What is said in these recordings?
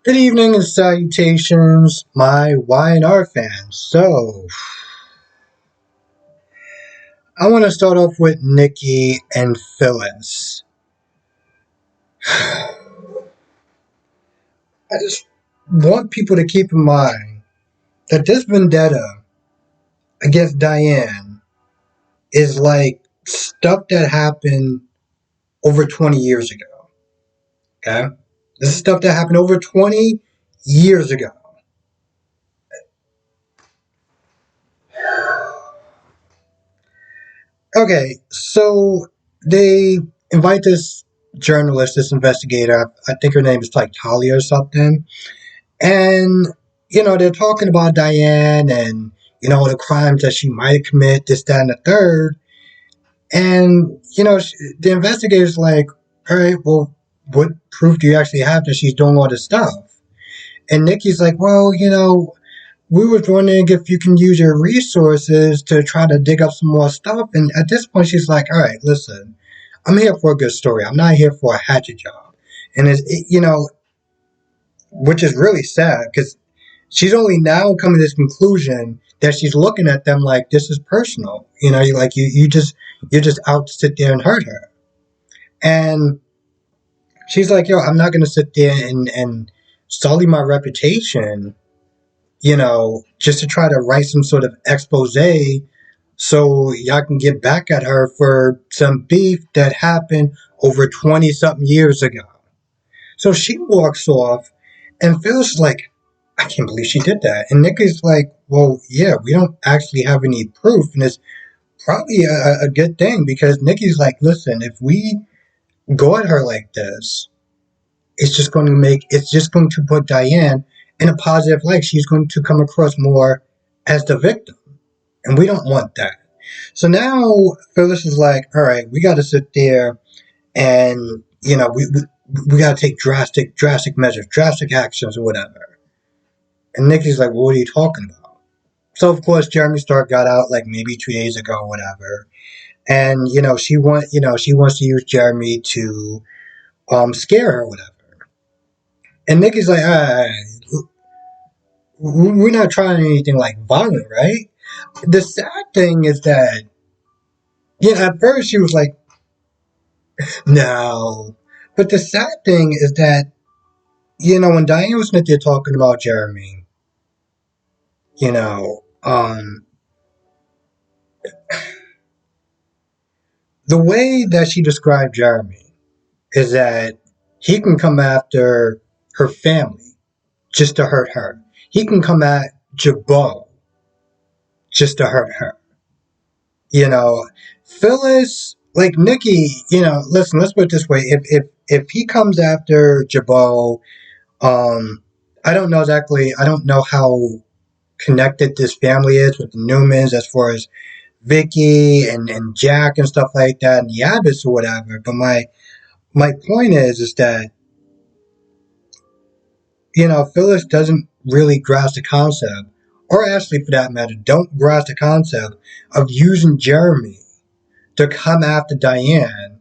Good evening and salutations, my Y&R fans. So, I want to start off with Nikki and Phyllis. I just want people to keep in mind that this vendetta against Diane is like stuff that happened over 20 years ago. Okay? This is stuff that happened over 20 years ago. Okay, so they invite this journalist, this investigator. I think her name is like Talia or something. And, they're talking about Diane and, the crimes that she might commit, this, that, and the third. And, the investigator's like, all right, well, what proof do you actually have that she's doing all this stuff? And Nikki's like, well, we was wondering if you can use your resources to try to dig up some more stuff. And at this point, she's like, all right, listen, I'm here for a good story. I'm not here for a hatchet job. And which is really sad because she's only now coming to this conclusion that she's looking at them like this is personal. You're just out to sit there and hurt her. And she's like, yo, I'm not going to sit there and sully my reputation, just to try to write some sort of expose so y'all can get back at her for some beef that happened over 20 something years ago. So she walks off, and Phil's like, I can't believe she did that. And Nikki's like, well, yeah, we don't actually have any proof. And it's probably a good thing because Nikki's like, listen, if we go at her like this, it's just going to put Diane in a positive light. She's going to come across more as the victim. And we don't want that. So now Phyllis is like, all right, we got to sit there and, we got to take drastic measures, drastic actions or whatever. And Nikki's like, well, what are you talking about? So, of course, Jeremy Stark got out like maybe 2 days ago or whatever. And, she wants to use Jeremy to scare her or whatever. And Nikki's like, we're not trying anything like violent, right? The sad thing is that, at first she was like, no. But the sad thing is that, when Diane was there talking about Jeremy, you know, um, the way that she described Jeremy is that he can come after her family just to hurt her. He can come at Jabot just to hurt her. Phyllis, like Nikki, listen, let's put it this way. If he comes after Jabot, I don't know exactly, I don't know how connected this family is with the Newmans as far as Vicky and Jack and stuff like that and the Abbotts or whatever. But my point is that, Phyllis doesn't really grasp the concept, or Ashley for that matter, don't grasp the concept of using Jeremy to come after Diane.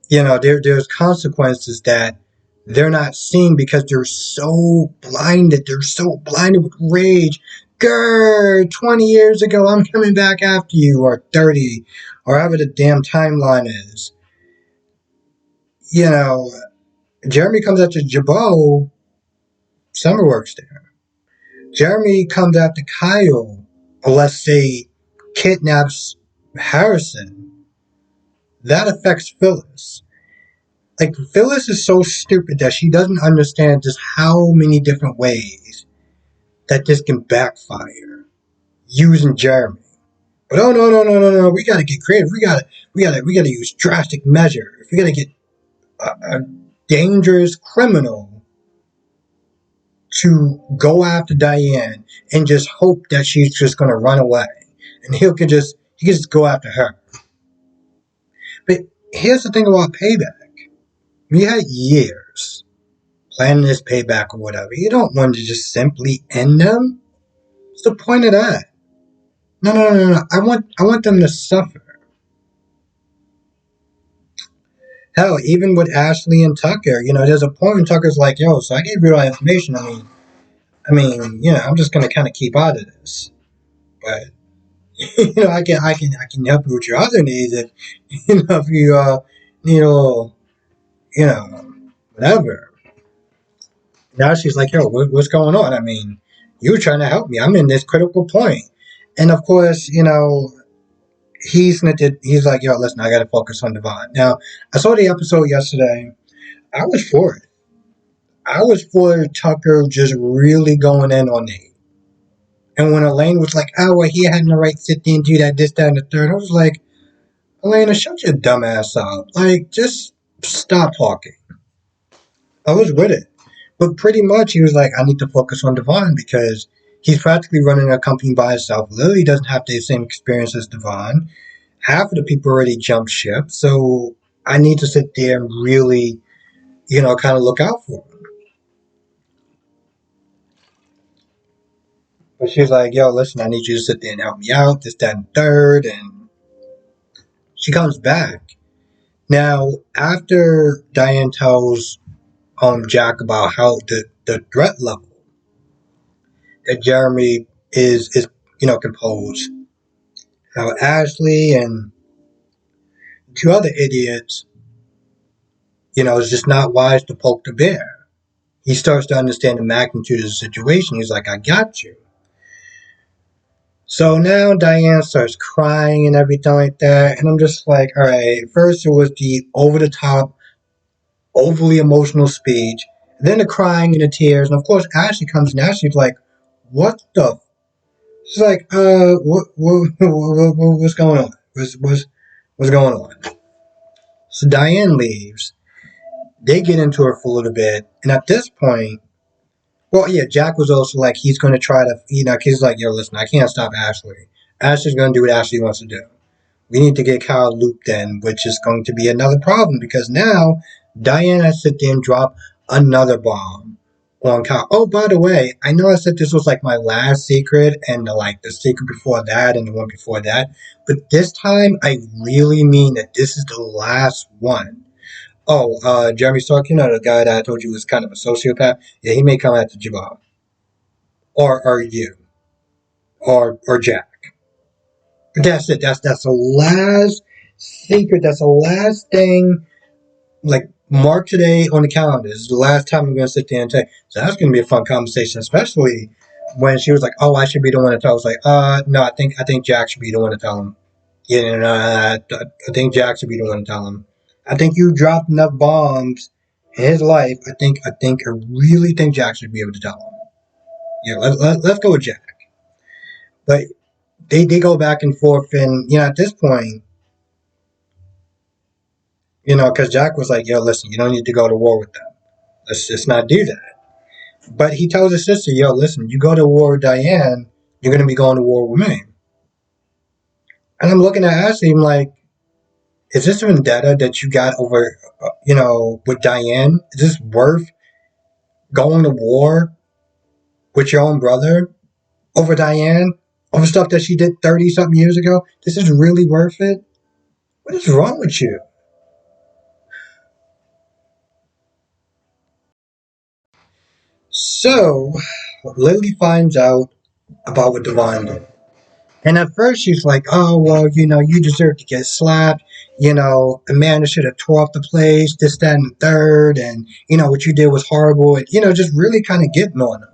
There's consequences that they're not seeing because they're so blinded. They're so blinded with rage. Grr, 20 years ago, I'm coming back after you, or 30, or however the damn timeline is. Jeremy comes after Jabot, Summer works there. Jeremy comes after Kyle, or let's say kidnaps Harrison. That affects Phyllis. Like, Phyllis is so stupid that she doesn't understand just how many different ways that this can backfire using Jeremy. But oh no, we gotta get creative. We gotta use drastic measures. We gotta get a dangerous criminal to go after Diane and just hope that she's just gonna run away. And he can just go after her. But here's the thing about payback. We had years planning this payback or whatever. You don't want to just simply end them. What's the point of that? No. I want them to suffer. Hell, even with Ashley and Tucker, there's a point when Tucker's like, "Yo, so I gave you all that information. I'm just gonna kind of keep out of this, but I can help you with your other needs if if you need a little, whatever." Now she's like, "Yo, what's going on? You're trying to help me. I'm in this critical point." And of course, he's like, "Yo, listen, I got to focus on Devon." Now, I saw the episode yesterday. I was for it. I was for Tucker just really going in on Nate. And when Elaine was like, "Oh, well, he had no right to sit there and do that, this, that, and the third," I was like, "Elena, shut your dumb ass up. Like, just stop talking." I was with it. But pretty much he was like, "I need to focus on Devon because he's practically running a company by himself. Lily doesn't have the same experience as Devon. Half of the people already jumped ship. So I need to sit there and really, kind of look out for him." But she's like, "Yo, listen, I need you to sit there and help me out, this, that, and third." And she comes back. Now, after Diane tells Jack about how the threat level that Jeremy is composed, how Ashley and two other idiots, is just not wise to poke the bear. He starts to understand the magnitude of the situation. He's like, "I got you." So now Diane starts crying and everything like that. And I'm just like, all right, first it was the over the top, overly emotional speech, then the crying and the tears. And of course, Ashley comes and Ashley's like, "What the?" She's like, what's going on? What's going on? So Diane leaves. They get into it for a little bit. And at this point, well, yeah, Jack was also like, he's going to try to, he's like, "Yo, listen, I can't stop Ashley. Ashley's going to do what Ashley wants to do. We need to get Kyle looped in," which is going to be another problem because now Diane has to sit there and drop another bomb on Kyle. Oh, by the way, I know I said this was like my last secret and the secret before that and the one before that, but this time I really mean that this is the last one. Oh, Jeremy Starkin, the guy that I told you was kind of a sociopath. Yeah, he may come after Jabal or you or Jack. But that's it. That's the last secret. That's the last thing. Like, mark today on the calendar. This is the last time I'm going to sit there and take. So that's going to be a fun conversation, especially when she was like, "Oh, I should be the one to tell." I was like, no, I think Jack should be the one to tell him. Yeah, no, I think Jack should be the one to tell him. I think you dropped enough bombs in his life. I really think Jack should be able to tell him. Yeah, let's go with Jack. But they go back and forth, and at this point, because Jack was like, "Yo, listen, you don't need to go to war with them. Let's just not do that." But he tells his sister, "Yo, listen, you go to war with Diane, you're going to be going to war with me." And I'm looking at Ashley, I'm like, is this a vendetta that you got over, with Diane? Is this worth going to war with your own brother over Diane? Over stuff that she did 30 something years ago? This is really worth it? What is wrong with you? So, Lily finds out about what Devon did. And at first she's like, "Oh, well, you deserve to get slapped. Amanda should have tore up the place, this, that, and the third. And, what you did was horrible." And, just really kind of getting on him.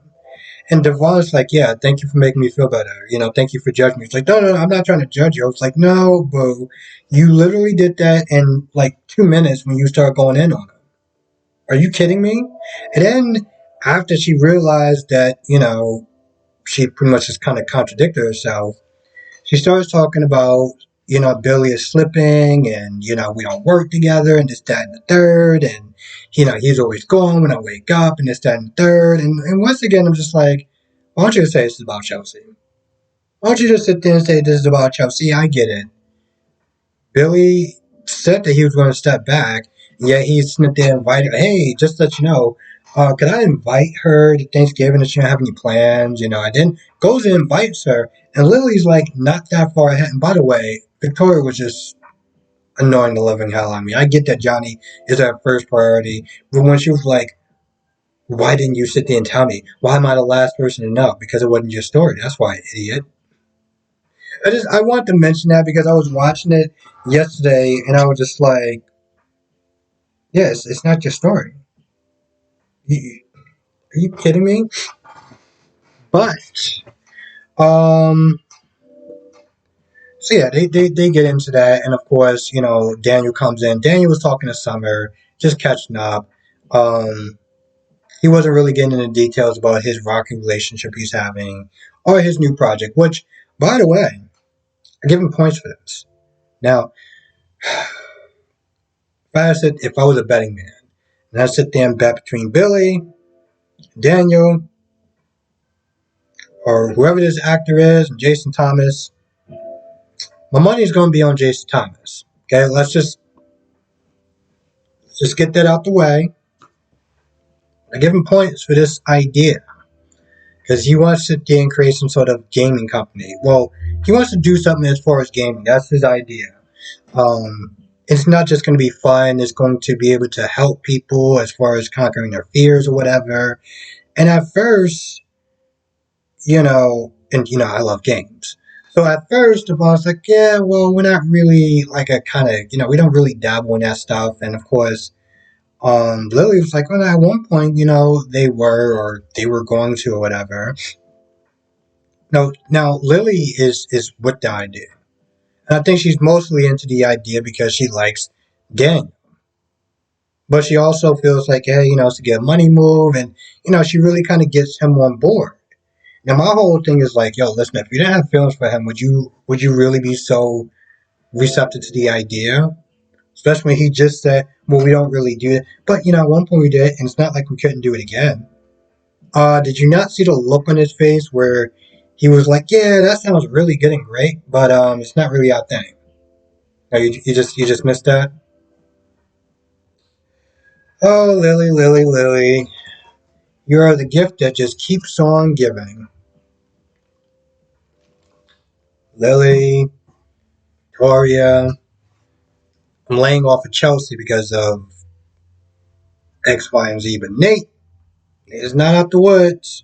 And Devon's like, "Yeah, thank you for making me feel better. Thank you for judging me." It's like, "No, no, no, I'm not trying to judge you." I was like, "No, boo. You literally did that in like 2 minutes when you started going in on him. Are you kidding me?" And then after she realized that, she pretty much just kind of contradicted herself, she starts talking about, Billy is slipping and, we don't work together and this, that, and the third. And, he's always gone when I wake up and this, that, and the third. And once again, I'm just like, why don't you just say this is about Chelsea? Why don't you just sit there and say this is about Chelsea? I get it. Billy said that he was going to step back, and yet he's sitting there inviting, "Hey, just to let you know, could I invite her to Thanksgiving if she don't have any plans?" I didn't. Goes and invites her, and Lily's like not that far ahead. And by the way, Victoria was just annoying the living hell out of me. I get that Johnny is our first priority, but when she was like, "Why didn't you sit there and tell me? Why am I the last person to know? Because it wasn't your story. That's why, idiot." I wanted to mention that because I was watching it yesterday and I was just like, "Yes, it's not your story. You, are you kidding me?" But um, so yeah, they get into that, and of course, Daniel comes in. Daniel was talking to Summer, just catching up. Um, he wasn't really getting into details about his rocky relationship he's having or his new project. Which, by the way, I give him points for this. Now, if I was a betting man, and I sit there and bet between Billy, Daniel, or whoever this actor is, and Jason Thomas, my money is going to be on Jason Thomas. Okay, let's just get that out the way. I give him points for this idea because he wants to sit there and create some sort of gaming company. Well, he wants to do something as far as gaming. That's his idea. It's not just going to be fun. It's going to be able to help people as far as conquering their fears or whatever. And at first, I love games. So at first, I was like, yeah, well, we're not really like a kind of, we don't really dabble in that stuff. And of course, Lily was like, well, at one point, they were going to or whatever. No, now Lily is with the idea. And I think she's mostly into the idea because she likes Daniel. But she also feels like, hey, it's to get a money move, and she really kind of gets him on board. Now my whole thing is like, yo, listen, if you didn't have feelings for him, would you really be so receptive to the idea? Especially when he just said, well, we don't really do it. But at one point we did, and it's not like we couldn't do it again. Did you not see the look on his face where he was like, yeah, that sounds really good and great, but it's not really our thing. No, you just missed that. Oh, Lily, Lily, Lily, you are the gift that just keeps on giving. Lily, Gloria, I'm laying off of Chelsea because of X, Y, and Z. But Nate is not out the woods.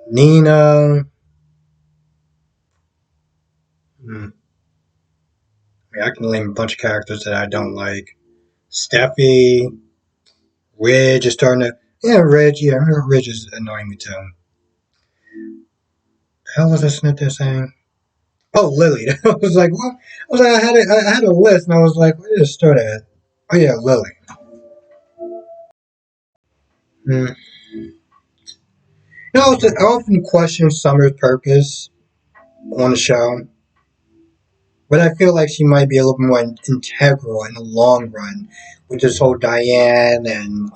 Nina, I mean, I can name a bunch of characters that I don't like. Steffi, Ridge is starting to. Yeah, Ridge. Yeah, Ridge is annoying me too. The hell was I snit there saying? Oh, Lily. I was like, what? I was like, I had a list, and I was like, where did it start at? Oh yeah, Lily. Mm. I often question Summer's purpose on the show, but I feel like she might be a little more integral in the long run with this whole Diane and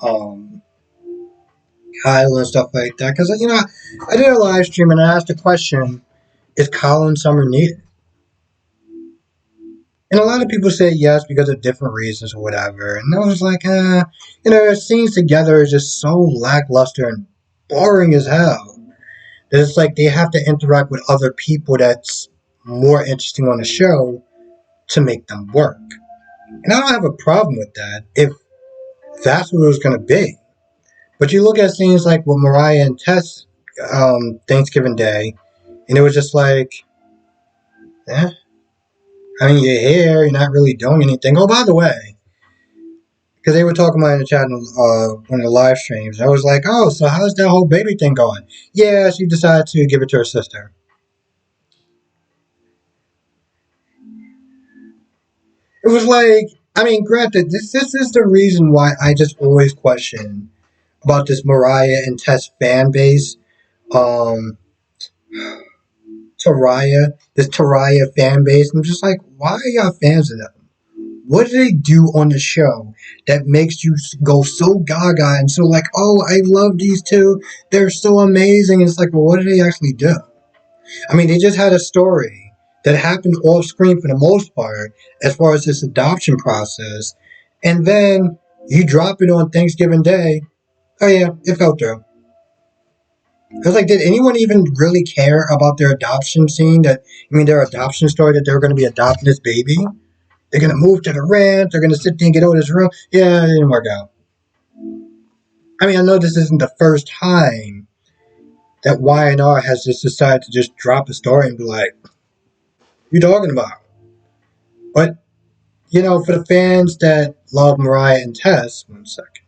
Kyle and stuff like that. Because I did a live stream and I asked the question: is Kyle and Summer needed? And a lot of people say yes because of different reasons or whatever. And I was like, their scenes together is just so lackluster and boring as hell. That it's like they have to interact with other people that's more interesting on the show to make them work. And I don't have a problem with that if that's what it was going to be. But you look at scenes like with Mariah and Tess Thanksgiving Day, and it was just like, eh, I mean, you're here, you're not really doing anything. Oh, by the way, because they were talking about it in the chat on the live streams, I was like, oh, so how's that whole baby thing going? Yeah, she decided to give it to her sister. It was like, I mean, granted, this is the reason why I just always question about this Mariah and Tess fan base. Um, this Taraya fan base. I'm just like, why are y'all fans of them? What do they do on the show that makes you go so gaga and so like, oh, I love these two. They're so amazing. And it's like, well, what do they actually do? I mean, they just had a story that happened off screen for the most part, as far as this adoption process. And then you drop it on Thanksgiving Day. Oh, yeah, it fell through. I was like, did anyone even really care about their adoption scene? Their adoption story that they were going to be adopting this baby? They're gonna move to the ranch. They're gonna sit there and get over this room. Yeah, it didn't work out. I mean, I know this isn't the first time that Y&R has just decided to just drop a story and be like, "You talking about?" But for the fans that love Mariah and Tess, one second.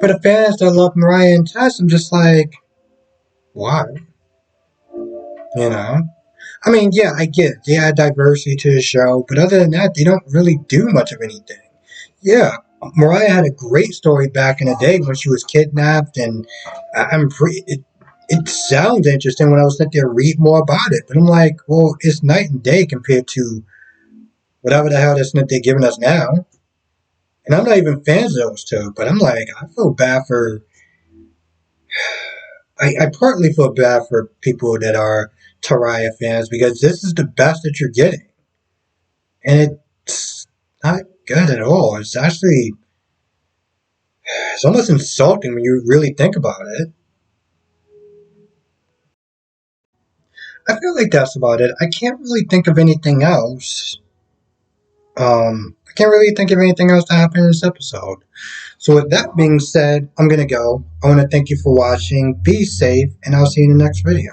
For the fans that love Mariah and Tess, I'm just like, why? You know? I mean, yeah, I get it. They add diversity to the show, but other than that, they don't really do much of anything. Yeah, Mariah had a great story back in the day when she was kidnapped, and I'm pretty. It sounds interesting when I was sitting there read more about it, but I'm like, well, it's night and day compared to whatever the hell that's they're giving us now. And I'm not even fans of those two, but I'm like, I feel bad for. I partly feel bad for people that are Taraya fans because this is the best that you're getting, and it's not good at all. It's almost insulting when you really think about it. I feel like that's about it. I can't really think of anything else. I can't really think of anything else that happened in this episode. So with that being said, I'm gonna go. I want to thank you for watching. Be safe, and I'll see you in the next video.